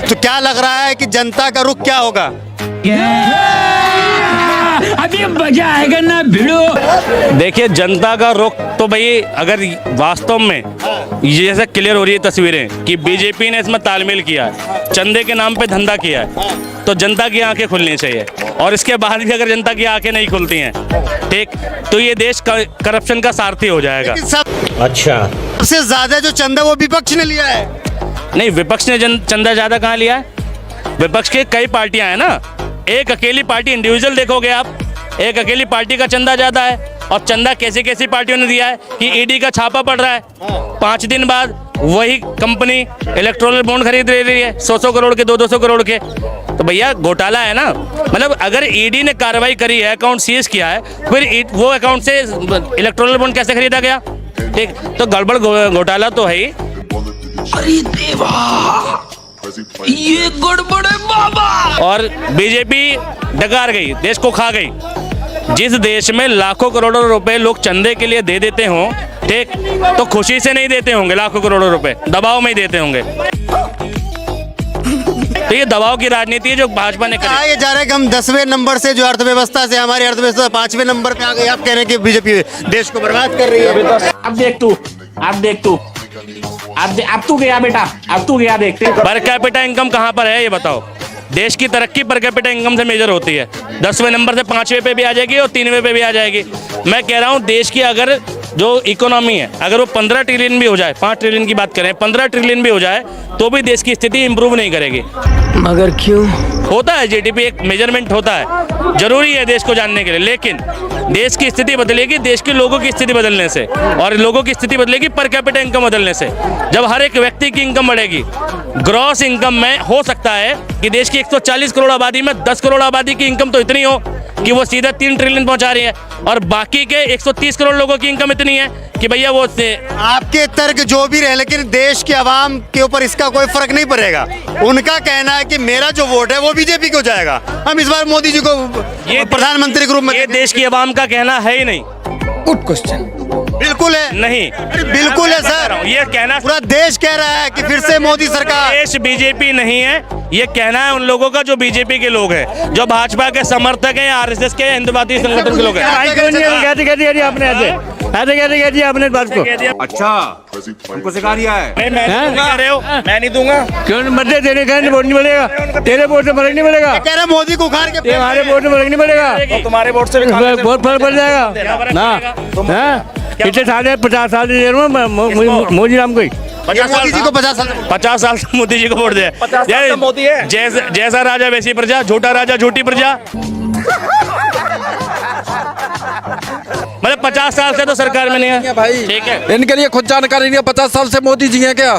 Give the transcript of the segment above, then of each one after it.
तो क्या लग रहा है कि जनता का रुख क्या होगा? अभी मजा आएगा ना भिड़ो। देखिए, जनता का रुख तो भाई अगर वास्तव में ये जैसे क्लियर हो रही है तस्वीरें कि बीजेपी ने इसमें तालमेल किया है, चंदे के नाम पे धंधा किया है, तो जनता की आंखें खुलनी चाहिए। और इसके बाद भी अगर जनता की आंखें नहीं खुलती हैं, ठीक, तो ये देश करप्शन का सारथी हो जाएगा। अच्छा, सबसे ज्यादा जो चंदा वो विपक्ष ने लिया है। नहीं, विपक्ष ने चंदा ज्यादा कहाँ लिया है? विपक्ष के कई पार्टियां हैं ना, एक अकेली पार्टी इंडिविजुअल देखोगे आप, एक अकेली पार्टी का चंदा ज्यादा है। और चंदा कैसी कैसी पार्टियों ने दिया है कि ईडी का छापा पड़ रहा है, 5 दिन बाद वही कंपनी इलेक्ट्रॉनिक बॉन्ड खरीद रही है 100 करोड़ के, 200 करोड़ के। तो भैया घोटाला है ना। मतलब अगर ईडी ने कार्रवाई करी है, अकाउंट सीज किया है, फिर वो अकाउंट से इलेक्ट्रॉनिक बॉन्ड कैसे खरीदा गया? ठीक, तो गड़बड़ घोटाला तो है ही। अरे देवा, ये गड़बड़ है बाबा। और बीजेपी डकार गई, देश को खा गई। जिस देश में लाखों करोड़ों रुपए लोग चंदे के लिए दे देते हों, ठीक, तो खुशी से नहीं देते होंगे लाखों करोड़ों रुपए, दबाव में ही देते होंगे। तो ये दबाव की राजनीति है जो भाजपा ने कहा। ये जा रहा है कि हम 10वें नंबर से जो अर्थव्यवस्था से हमारी अर्थव्यवस्था 5वें नंबर पे आ गई। आप कह रहे हैं कि बीजेपी देश को बर्बाद कर रही है। अब देख तू, अब तू गया बेटा, अब तू गया देखते। पर कैपिटा इनकम कहाँ पर है ये बताओ? देश की तरक्की पर कैपिटा इनकम से मेजर होती है। 10वें नंबर से 5वें पे भी आ जाएगी और 3वें पे भी आ जाएगी। मैं कह रहा हूँ देश की अगर जो इकोनॉमी है, अगर वो 15 ट्रिलियन भी हो जाए, 5 ट्रिलियन की बात करें, 15 ट्रिलियन भी हो जाए, तो भी देश की स्थिति इंप्रूव नहीं करेगी। मगर क्यों? होता है, जीडीपी एक मेजरमेंट होता है, जरूरी है देश को जानने के लिए, लेकिन देश की स्थिति बदलेगी देश के लोगों की स्थिति बदलने से, और लोगों की स्थिति बदलेगी पर कैपिटा इनकम बदलने से। जब हर एक व्यक्ति की इनकम बढ़ेगी, ग्रॉस इनकम में हो सकता है कि देश की 140 करोड़ आबादी में 10 करोड़ आबादी की इनकम तो इतनी हो कि वो सीधा 3 ट्रिलियन पहुंचा रही है, और बाकी के 130 करोड़ लोगों की इनकम इतनी है कि भैया वो आपके तर्क जो भी रहे, लेकिन देश के अवाम के ऊपर इसका कोई फर्क नहीं पड़ेगा। उनका कहना है कि मेरा जो वोट है वो बीजेपी को जाएगा, हम इस बार मोदी जी को प्रधानमंत्री के रूप में। ये देश की आवाम का कहना है ही नहीं। Good question. बिल्कुल है, नहीं, बिल्कुल है सर। ये कहना पूरा देश कह रहा है कि फिर से मोदी सरकार। देश बीजेपी नहीं है, ये कहना है उन लोगों का जो बीजेपी के लोग हैं, जो भाजपा के समर्थक हैं, आरएसएस के हिंदुवादी संगठन के लोग हैं। आपने बात को। अच्छा, हमको सिखा दिया है। मैं नहीं दूंगा। क्यों मध्य तेरे कहने वोट नहीं मिलेगा, तेरे वोट से फर्क नहीं पड़ेगा। कह रहे मोदी को उखाड़ के हमारे वोट से फर्क नहीं पड़ेगा, तुम्हारे वोट से बहुत फर्क पड़ जाएगा ना। कितने साल है? 50 साल से मोदी राम को 50 जी को 50 साल से मोदी जी को वोट दिया। मोदी है जैसा राजा वैसी प्रजा, झूठा राजा झूठी प्रजा। मतलब 50 साल से तो सरकार में नहीं है भाई, ठीक है। इनके लिए खुद जानकारी नहीं है। 50 साल से मोदी जी हैं क्या?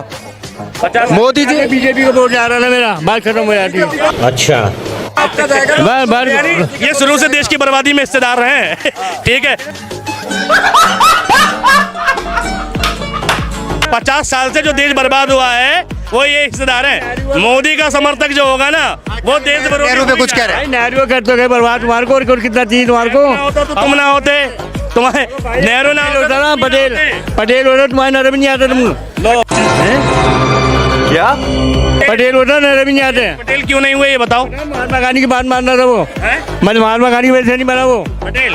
50 मोदी जी बीजेपी को वोट जा रहा था, मेरा बात खत्म हो जाती है। अच्छा, ये शुरू से देश की बर्बादी में हिस्सेदार रहे हैं, ठीक है। 50 साल से जो देश बर्बाद हुआ है वो ये हिस्सेदार है। मोदी का समर्थक जो होगा ना, वो देश नेहरू पे कुछ कह रहे हैं। नेहरू कर तो गए बर्बाद तुम्हारे को, और कितना चीज तुम्हारे को। तो तुम ना होते, तुम्हारे नेहरू ना होता ना, पटेल होता, तुम्हारे नरम नहीं आता तुम। क्या पटेल होता, नरम नहीं आते। पटेल क्यों नहीं हुए ये बताओ? महात्मा गांधी की बात मानना था वो, मतलब महात्मा गांधी की वजह से नहीं बना वो पटेल।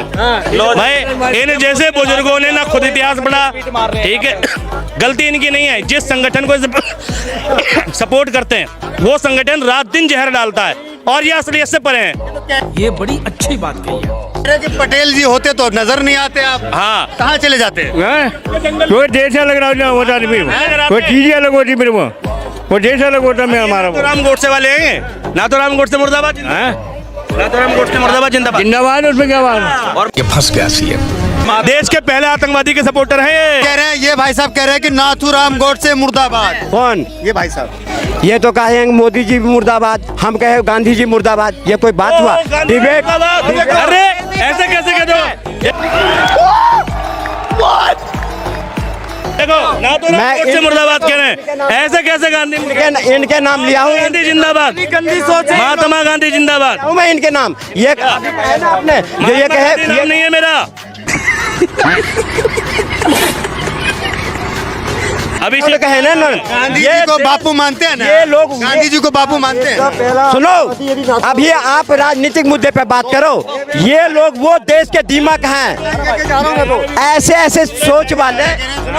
भाई इन जैसे बुजुर्गों ने ना खुद इतिहास पढ़ा, ठीक है। गलती इनकी नहीं है, जिस संगठन को सपोर्ट करते हैं वो संगठन रात दिन जहर डालता है, और ये असलियत से परे हैं। ये बड़ी अच्छी बात कही है कि पटेल जी होते तो नजर नहीं आते आप। हाँ, कहाँ चले जाते हैं? कोई देश अलग रहा होता नहीं, कोई चीज अलग होती मेरे वो देश अलग होता मैं हमारा। तो राम गोडसे वाले हैं ना, तो राम गोडसे मुर्दाबाद, ना तो राम गोडसे मुर्दाबाद जिंदाबाद, जिंदाबाद। उसमें क्या बात? और ये फंस गया सीएम। देश के पहले आतंकवादी के सपोर्टर हैं ये। कह रहे हैं, ये भाई साहब कह रहे हैं कि नाथूराम गोडसे मुर्दाबाद। कौन? ये भाई साहब। ये तो कहेंगे मोदी जी मुर्दाबाद, हम कहे गांधी जी मुर्दाबाद। ये कोई बात हुआ? डिबेट? अरे ऐसे कैसे कह दो? देखो, ना तो राम गोडसे मुर्दाबाद कह रहे हैं, ऐसे कैसे गांधी? इनके नाम लिया हूँ। गांधी जिंदाबाद, गंदी सोच है। महात्मा गांधी जिंदाबाद। मैं इनके नाम ये है ना आपने जो ये कहे, नाम नहीं है मेरा। अभी लोग कहे ना गांधी जी को बापू मानते हैं ना, ये लोग गांधी जी को बापू मानते हैं। सुनो, अभी आप राजनीतिक मुद्दे पे बात करो। ये लोग वो देश के दीमक हैं, ऐसे ऐसे सोच वाले।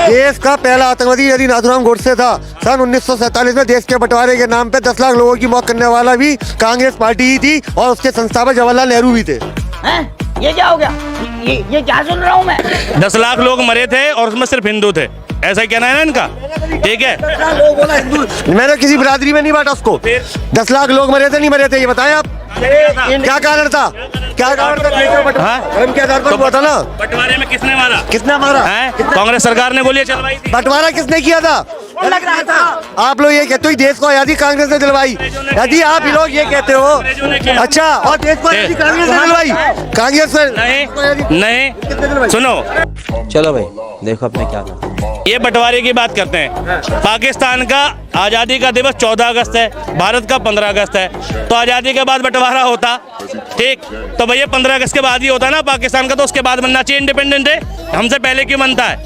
देश का पहला आतंकवादी यदि नाथूराम गोडसे था। सन 1947 में देश के बंटवारे के नाम पे 10 लाख लोगों की मौत करने वाला भी कांग्रेस पार्टी ही थी और उसके संस्थापक जवाहरलाल नेहरू भी थे। ये क्या हो गया? ये क्या सुन रहा हूँ मैं? 10 लाख लोग मरे थे और उसमें सिर्फ हिंदू थे, ऐसा ही कहना है ना इनका? ठीक है, मैंने किसी बिरादरी में नहीं बांटा उसको। 10 लाख लोग मरे थे नहीं मरे थे ये बताएं आप? क्या कारण था? क्या कारण था? धर्म के आधार पर हुआ था ना। बंटवारे में किसने मारा? किसने मारा? कांग्रेस सरकार ने गोलियां चलवाई थी। बंटवारा किसने किया था? लग रहा था आप लोग ये कहते हो देश को आजादी कांग्रेस ने दिलवाई। यदि आप लोग ये कहते हो अच्छा, और देश को आजादी कांग्रेस ने दिलवाई? कांग्रेस नहीं, सुनो, चलो भाई देखो अपने क्या था। ये बंटवारे की बात करते हैं। पाकिस्तान का आज़ादी का दिवस 14 अगस्त है, भारत का 15 अगस्त है। तो आज़ादी के बाद बंटवारा होता, ठीक, तो भैया 15 अगस्त के बाद ही होता ना पाकिस्तान का, तो उसके बाद बनना चाहिए इंडिपेंडेंट डे। हमसे पहले क्यों बनता है?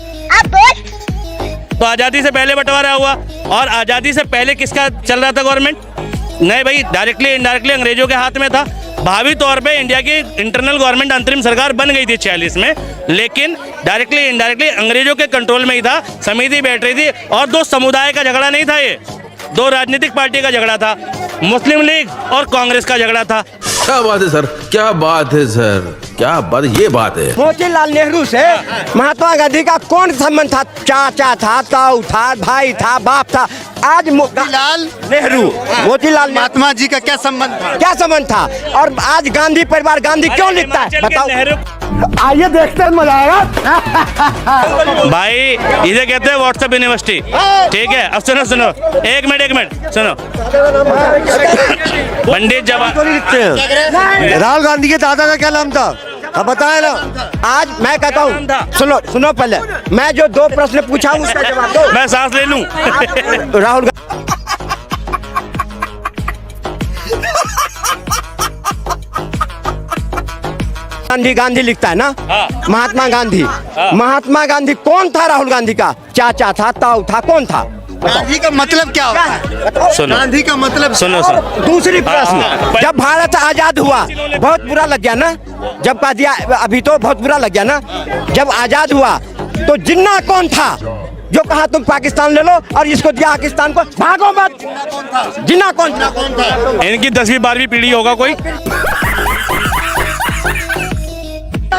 तो आज़ादी से पहले बंटवारा हुआ, और आज़ादी से पहले किसका चल रहा था गवर्नमेंट? नहीं भाई, डायरेक्टली इनडायरेक्टली अंग्रेजों के हाथ में था। भावी तौर पे इंडिया की इंटरनल गवर्नमेंट अंतरिम सरकार बन गई थी 46 में, लेकिन डायरेक्टली इनडायरेक्टली अंग्रेजों के कंट्रोल में ही था। समिति बैठ रही थी, और दो समुदाय का झगड़ा नहीं था, ये दो राजनीतिक पार्टी का झगड़ा था, मुस्लिम लीग और कांग्रेस का झगड़ा था। क्या बात है सर, क्या बात है सर, क्या बात, ये बात है। मोतीलाल नेहरू से महात्मा गांधी का कौन संबंध था? चाचा था, ताऊ था, भाई था, बाप था। आज मोतीलाल नेहरू, मोतीलाल महात्मा जी का क्या संबंध था? क्या संबंध था? और आज गांधी परिवार गांधी क्यों लिखता है बताओ? आइए देखते हैं, मजा आएगा। भाई इसे कहते हैं व्हाट्सएप यूनिवर्सिटी, ठीक है। अब सुनो सुनो, एक मिनट सुनो। पंडित जवाहर राहुल गांधी के दादा का क्या नाम था? अब बताए ना। आज मैं कहता हूँ, सुनो पहले मैं जो 2 प्रश्न पूछा हूँ उसका जवाब दो। मैं सांस ले लूं। राहुल गांधी लिखता है ना। महात्मा गांधी, महात्मा गांधी कौन था? राहुल गांधी का चाचा था, ताऊ था, कौन था? गांधी का मतलब क्या होता है? सुनो, गांधी का मतलब सुनो। दूसरी प्रश्न, जब भारत आजाद हुआ बहुत बुरा लग गया ना, जब कह दिया अभी तो बहुत बुरा लग गया ना, जब आजाद हुआ तो जिन्ना कौन था जो कहा तुम पाकिस्तान ले लो और इसको दिया पाकिस्तान को, भागो मत? जिन्ना कौन था? इनकी 10वीं 12वीं पीढ़ी होगा कोई,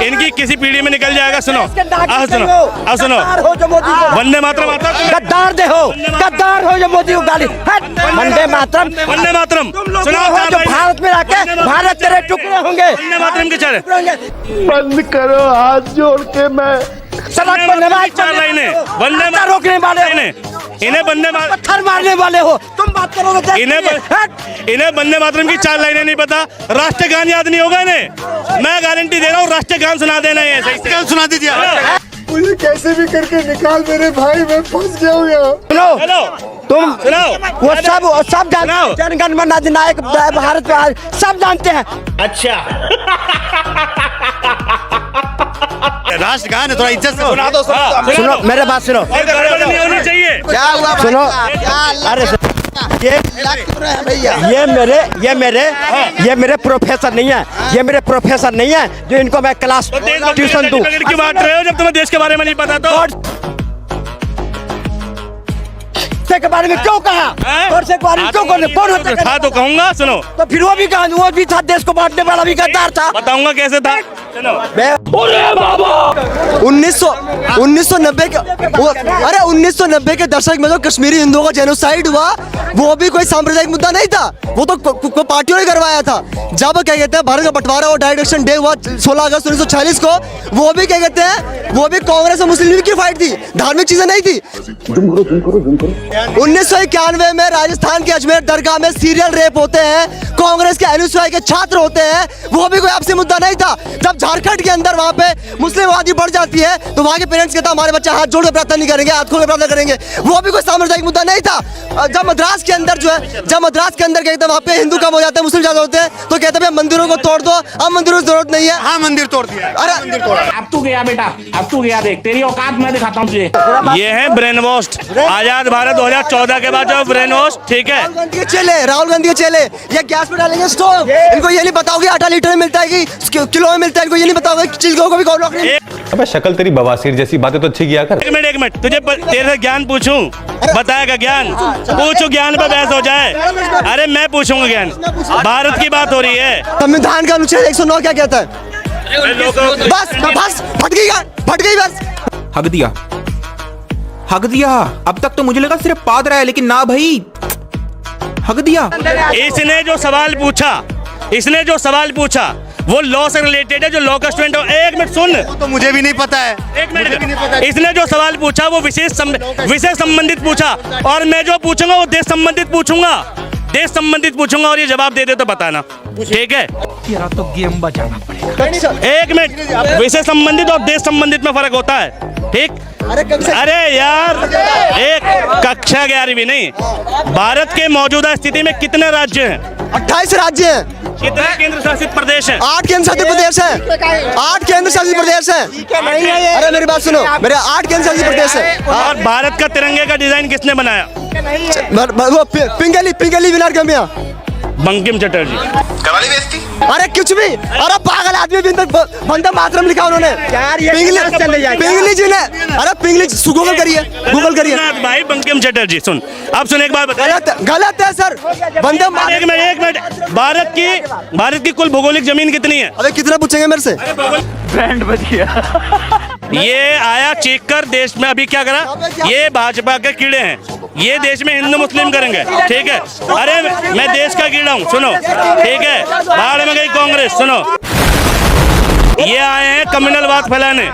इनकी किसी पीढ़ी में निकल जाएगा। सुनो अब सुनो, वंदे मातरम आता है? गद्दार दे हो, गद्दार हो जो मोदी को गाली। वंदे मातरम, वंदे मातरम सुनाओ जो भारत में आके भारत तेरे टुकड़े होंगे। वंदे मातरम के चले बंद करो हाथ जोड़ के। मैं सड़क पर नमाज चार लाइनें, वंदे मातरम रोकने वाले हो, इन्हें वंदे पत्थर मारने वाले हो, तुम बात करोगे। इन्हें वंदे मातरम की 4 लाइनें नहीं पता, राष्ट्रगान याद नहीं होगा इन्हें। मैं गारंटी दे रहा हूँ, राष्ट्रगान सुना देना है, सही सुना दीजिए। मुझे कैसे भी करके निकाल मेरे भाई, मैं फंस गया हूँ यहाँ। सुनो तुम, वो सब जनगण मन अधिनायक भारत में सब जानते हैं। अच्छा राष्ट्रगान है, थोड़ा इज्जत से सुना दो। सुनो मेरे बात सुनो, नहीं होनी चाहिए। क्या हुआ? सुनो, अरे ये मेरे प्रोफेसर नहीं है, ये मेरे प्रोफेसर नहीं है जो इनको मैं क्लास ट्यूशन दूं। क्यों बात रहे हो जब तुम्हें देश के बारे में नहीं पता? तो के बारे में क्यों कहा? के बारे में क्यों कौन होता था? तो कहूंगा, सुनो। तो फिर वो भी था, देश को बांटने वाला भी गद्दार था। बताऊंगा कैसे था। 1990 के दशक में जो कश्मीरी हिंदुओं का जेनोसाइड हुआ, वो भी कोई सांप्रदायिक मुद्दा नहीं था, वो तो पार्टियों ने करवाया था। जब क्या कहते हैं भारत का बंटवारा और डायरेक्शन डे हुआ 16 अगस्त 1946 को, वो भी क्या कहते हैं, वो भी कांग्रेस और मुस्लिम लीग की फाइट थी, धार्मिक चीजें नहीं थी। 1991 में राजस्थान के अजमेर दरगाह में सीरियल रेप होते हैं, कांग्रेस के एनएसयूआई के छात्र होते हैं, वो भी कोई आपसी मुद्दा नहीं था। जब झारखंड के अंदर वहाँ पे मुस्लिम आबादी बढ़ जाती है तो वहाँ के पेरेंट्स कहता हमारे बच्चे हाथ जोड़ के प्रार्थना नहीं करेंगे, हाथ खोल के प्रार्थना करेंगे, वो भी कोई साम्प्रदायिक मुद्दा नहीं था। जब मद्रास के अंदर जो है, जब मद्रास के अंदर कहते हैं वहाँ पे हिंदू कम हो जाते हैं, मुस्लिम ज्यादा होते हैं, तो कहते हैं मंदिरों को तोड़ दो, अब मंदिरों की जरूरत नहीं है। हाँ मंदिर तोड़ दिया, अरे मंदिर तोड़ा। अब तू गया बेटा, अब तू गया, देख तेरी औकात मैं दिखाता हूँ तुझे। ये है ब्रेन वॉश। आजाद भारत 2014 के बाद जो ब्रेन वॉश, ठीक है। राहुल गांधी के चेले, राहुल गांधी के चेले ये गैस पे डालेंगे स्टोव, इनको ये नहीं बताओगे आटा लीटर में मिलता है कि किलो में मिलता है, इनको ये नहीं बताओगे चिल्कों को भी कौन रोक नहीं। अबे शक्ल तेरी बवासीर जैसी, बातें तो अच्छी किया कर। एक मिनट, तुझे तेरे से ज्ञान पूछूं, बताएगा ज्ञान? पूछो, ज्ञान पे बहस हो जाए। अरे मैं पूछूंगा ज्ञान, भारत की बात हो रही है। संविधान का अनुच्छेद 109 क्या कहता है? बस फट गई बस। हक दिया, हक दिया। अब तक तो मुझे लगा सिर्फ पाद रहा है, लेकिन ना भाई, हक दिया। इसने जो सवाल पूछा वो लॉ से रिलेटेड है, जो लॉ का स्टूडेंट हो। एक मिनट सुन, तो मुझे भी नहीं पता है। एक मिनट, इसने जो सवाल पूछा वो विषय संबंधित पूछा, और मैं जो पूछूंगा वो देश संबंधित पूछूंगा, और ये जवाब दे दे तो बताना, ठीक है? तो गेम बजाना पड़ेगा। एक मिनट, विषय संबंधित और देश संबंधित में फर्क होता है, ठीक? अरे यार, एक कक्षा 11वीं नहीं, भारत के मौजूदा स्थिति में कितने राज्य हैं? 28 राज्य हैं। कितने केंद्र शासित प्रदेश हैं? 8 केंद्र शासित प्रदेश हैं। 8 केंद्र शासित प्रदेश हैं। अरे मेरी बात सुनो, मेरे 8 केंद्र शासित प्रदेश हैं। और भारत का तिरंगे का डिजाइन किसने बनाया? वो पिंगली विनार गमिया, बंकिम चटर्जी। कराली बेइज्जती। अरे कुछ भी, अरे पागल आदमी, वंदे मातरम लिखा उन्होंने पिंगली जी ने। अरे पिंगली गूगल करिए भाई, बंकिम चटर्जी। सुन, अब सुन एक बात बता। गलत है सर, वंदे एक मिनट, भारत की कुल भौगोलिक जमीन कितनी है? अबे कितना पूछेंगे मेरे से? बैंड बज गया। ये आया चेक कर देश में, अभी क्या करा? ये भाजपा के कीड़े हैं, ये देश में हिंदू मुस्लिम करेंगे, ठीक है? अरे मैं देश का कीड़ा हूँ, सुनो, ठीक है? बाहर में गई कांग्रेस, सुनो, ये आए हैं कम्युनलवाद फैलाने,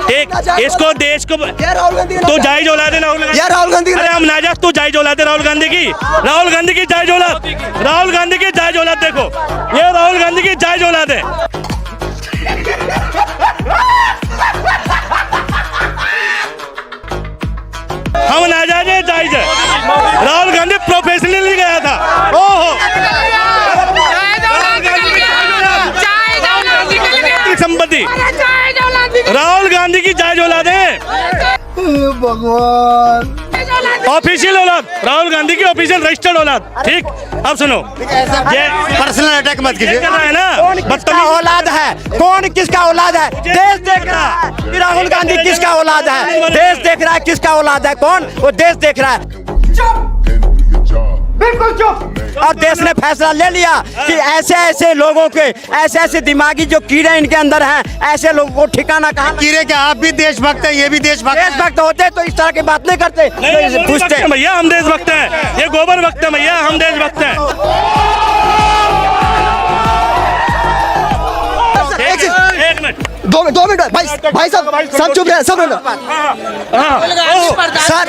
ठीक? इसको देश को तो जायज औलाद है राहुल गांधी। अरे हम नाजायज, तू जायज औलाद है राहुल गांधी की जायज औलाद, राहुल गांधी की जायज औलाद। देखो, ये राहुल गांधी की जायज औलाद है। हम नाजायज है, जायज है। राहुल गांधी प्रोफेशनली गया था। ओहो, संपत्ति राहुल गांधी की जायज औलाद है। भगवान, ऑफिशियल औलाद, राहुल गांधी की ऑफिशियल रजिस्टर्ड औलाद, ठीक? अब सुनो, ये पर्सनल अटैक मत कीजिए। है ना, किसका औलाद है? कौन किसका औलाद है? देश देख रहा है राहुल गांधी किसका औलाद है। देश देख रहा है किसका औलाद है, कौन? वो देश देख रहा है। बिल्कुल चुप। और देश ने फैसला ले लिया कि ऐसे लोगों के, ऐसे दिमागी जो कीड़े इनके अंदर हैं, ऐसे लोगों को ठिकाना कहाँ? कीड़े क्या आप भी देशभक्त हैं, ये भी देशभक्त होते तो इस तरह की बात नहीं करते। पूछते भैया, हम देशभक्त हैं, ये गोबर भक्त है भैया, हम देशभक्त हैं। एक मिनट, 2 मिनट भाई साहब, सब चुप रहे, सब सर।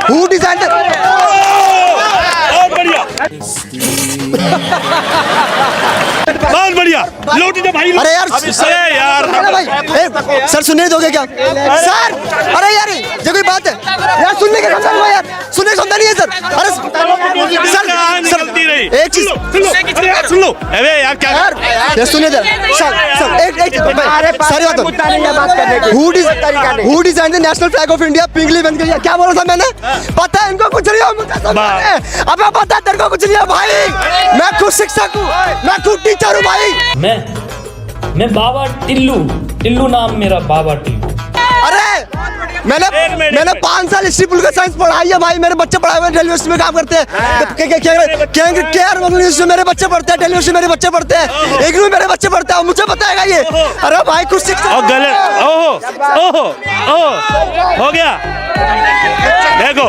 Who designed बहुत बढ़िया, लौट दे भाई। अरे यार, भाई सर सुनने दोगे क्या सर? अरे यार ये कोई बात है यार, सुनने के यार, सुनने क्षमता नहीं है सर। अरे सर एक चीज सुन लो। अबे यार क्या यार, सुनिए सर, एक सारी बात। Who designed the national flag of India? पिंगली बन गई, क्या बोला था मैंने? पता है इनको कुछ नहीं है। अबे पता है तेरे को कुछ नहीं है भाई, मैं खुद शिक्षक हूँ, मैं खुद टीचर हूँ भाई। मैं बाबा टिल्लू नाम मेरा, बाबा टिल्लू। अरे मैंने 5 साल हिस्ट्री पॉलिटिकल साइंस पढ़ाई है भाई, मेरे बच्चे पढ़ाए हुए हैं, यूनिवर्सिटी में काम करते हैं। मेरे बच्चे पढ़ते हैं, यूनिवर्सिटी मेरे बच्चे पढ़ते हैं, इग्नू मेरे बच्चे पढ़ते हैं, मुझे बताएगा ये। अरे भाई कुछ गलत, ओहो हो गया। देखो,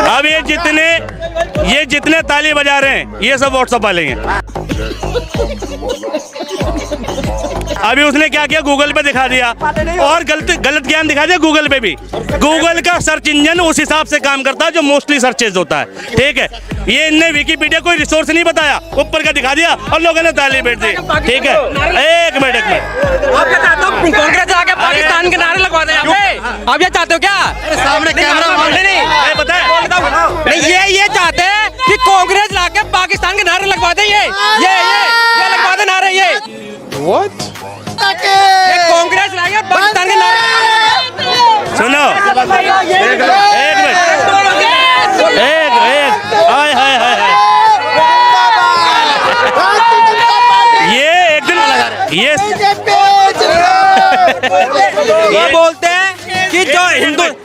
अब ये जितने ताली बजा रहे हैं, ये सब व्हाट्सएप वाले हैं। अभी उसने क्या किया, गूगल पे दिखा दिया और गलत ज्ञान दिखा दिया गूगल पे भी। गूगल का सर्च इंजन उस हिसाब से काम करता है जो मोस्टली सर्चेज होता है, ठीक है। ये इनने विकिपीडिया कोई रिसोर्स नहीं बताया, ऊपर का दिखा दिया और लोगों ने ताली बैठ दी, ठीक है। एक मिनट आप क्या चाहते हो, कांग्रेस आके पाकिस्तान के नारे लगवा दे यहाँ पे? आप ये चाहते हो क्या? सामने कैमरा नहीं बताए नहीं, ये चाहते हैं कि कांग्रेस लाके पाकिस्तान के नारे लगवा दे। ये लगवा दे नारे। ये कांग्रेस लाके पाकिस्तान के नारे। सुनो एक हाय हाय हाय हाय, ये एक दिन ये बोलते हैं कि जो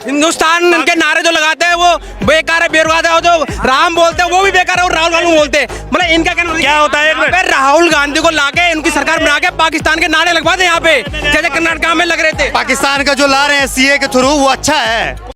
हिंदुस्तान के नारे जो लगाते हैं वो बेकार है, बेरुखा है। और जो राम बोलते हैं वो भी बेकार है, और राहुल गांधी बोलते हैं। मतलब इनका क्या होता है, एक मिनट। राहुल गांधी को लाके उनकी सरकार बना के पाकिस्तान के नारे लगवा दे यहाँ पे, जैसे कर्नाटक में लग रहे थे। पाकिस्तान का जो ला रहे हैं सीए के थ्रू वो अच्छा है।